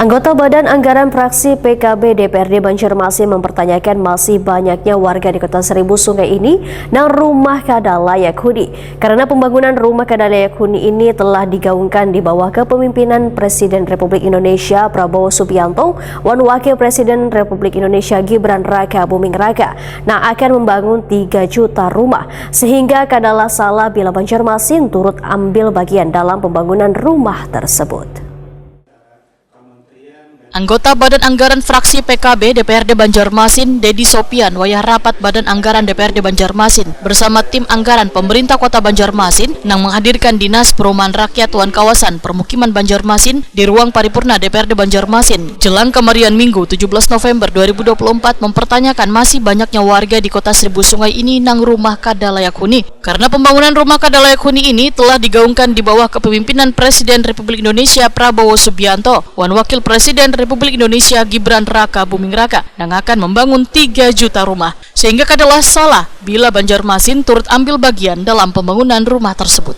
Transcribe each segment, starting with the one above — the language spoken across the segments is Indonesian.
Anggota Badan Anggaran Fraksi PKB DPRD Banjarmasin mempertanyakan masih banyaknya warga di Kota Seribu Sungai ini yang rumah kada layak huni. Karena pembangunan rumah kada layak huni ini telah digaungkan di bawah kepemimpinan Presiden Republik Indonesia Prabowo Subianto dan Wakil Presiden Republik Indonesia Gibran Raka Buming Raka yang akan membangun 3 juta rumah. Sehingga kadalah salah bila Banjarmasin turut ambil bagian dalam pembangunan rumah tersebut. Anggota Badan Anggaran Fraksi PKB DPRD Banjarmasin, Dedi Sopian, wayah rapat Badan Anggaran DPRD Banjarmasin bersama tim anggaran pemerintah Kota Banjarmasin yang menghadirkan Dinas Perumahan Rakyat Wan Kawasan Permukiman Banjarmasin di ruang paripurna DPRD Banjarmasin jelang kemarian Minggu 17 November 2024 mempertanyakan masih banyaknya warga di Kota Seribu Sungai ini nang rumah kada layak huni. Karena pembangunan rumah kada layak huni ini telah digaungkan di bawah kepemimpinan Presiden Republik Indonesia Prabowo Subianto dan Wakil Presiden Republik Indonesia Gibran Raka Buming Raka yang akan membangun 3 juta rumah. Sehingga kadalah salah bila Banjarmasin turut ambil bagian dalam pembangunan rumah tersebut.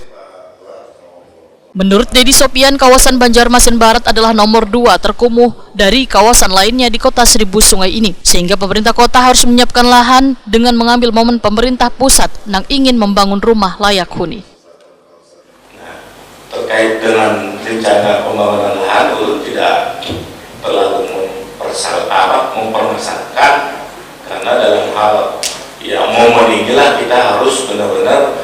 Menurut Dedi Sopian, kawasan Banjarmasin Barat adalah nomor 2 terkumuh dari kawasan lainnya di Kota Seribu Sungai ini. Sehingga pemerintah kota harus menyiapkan lahan dengan mengambil momen pemerintah pusat yang ingin membangun rumah layak huni. Terkait dengan rencana pembangunan lahan itu tidak terlalu mempermasalahkan, karena dalam hal yang momen inilah kita harus benar-benar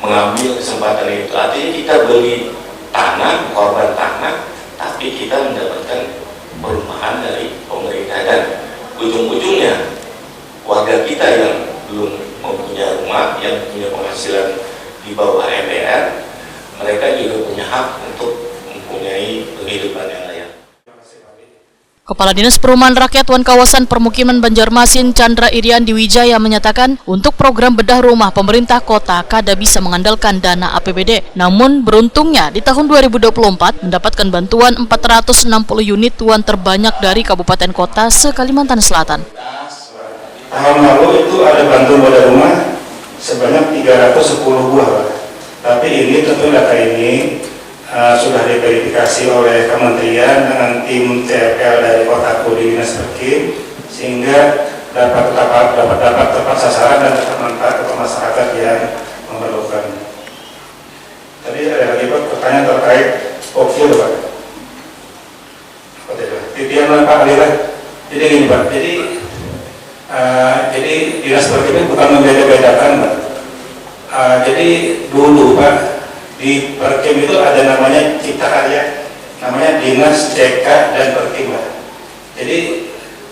mengambil kesempatan itu. Artinya kita beli tanah, korban tanah, tapi kita mendapatkan perumahan dari pemerintah, dan ujung-ujungnya warga kita yang belum mempunyai rumah, yang punya penghasilan di bawah MPR, mereka juga punya hak untuk mempunyai penghidupan yang layak. Kepala Dinas Perumahan Rakyat Wan Kawasan Permukiman Banjarmasin Chandra Iriandi Wijaya menyatakan untuk program bedah rumah pemerintah kota kada bisa mengandalkan dana APBD. Namun beruntungnya di tahun 2024 mendapatkan bantuan 460 unit tuan terbanyak dari kabupaten kota se-Kalimantan Selatan. Tahun lalu itu ada bantuan bedah rumah sebanyak 310 buah. Tapi ini tentu data ini sudah diverifikasi oleh kementerian dengan tim TFL dari Kotaku di Dinas Perkim, sehingga dapat tepat sasaran dan dapat manfaat untuk masyarakat yang memerlukan. Tadi ada lagi Pak pertanyaan terkait OKIL Pak. Titian Pak Alira. Jadi gini Pak, jadi Dinas Perkim bukan membeda-bedakan Pak. Jadi dulu Pak, di Perkim itu ada namanya Cipta Karya, namanya Dinas CK dan Perkim. Jadi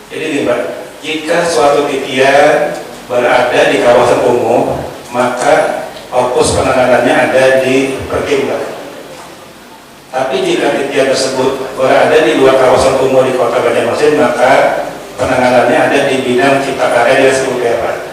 nih Pak, jika suatu titian berada di kawasan umum, maka fokus penanganannya ada di Perkim. Tapi jika titian tersebut berada di luar kawasan umum di Kota Banjarmasin, maka penanganannya ada di bidang Cipta Karya Dinas PUPR.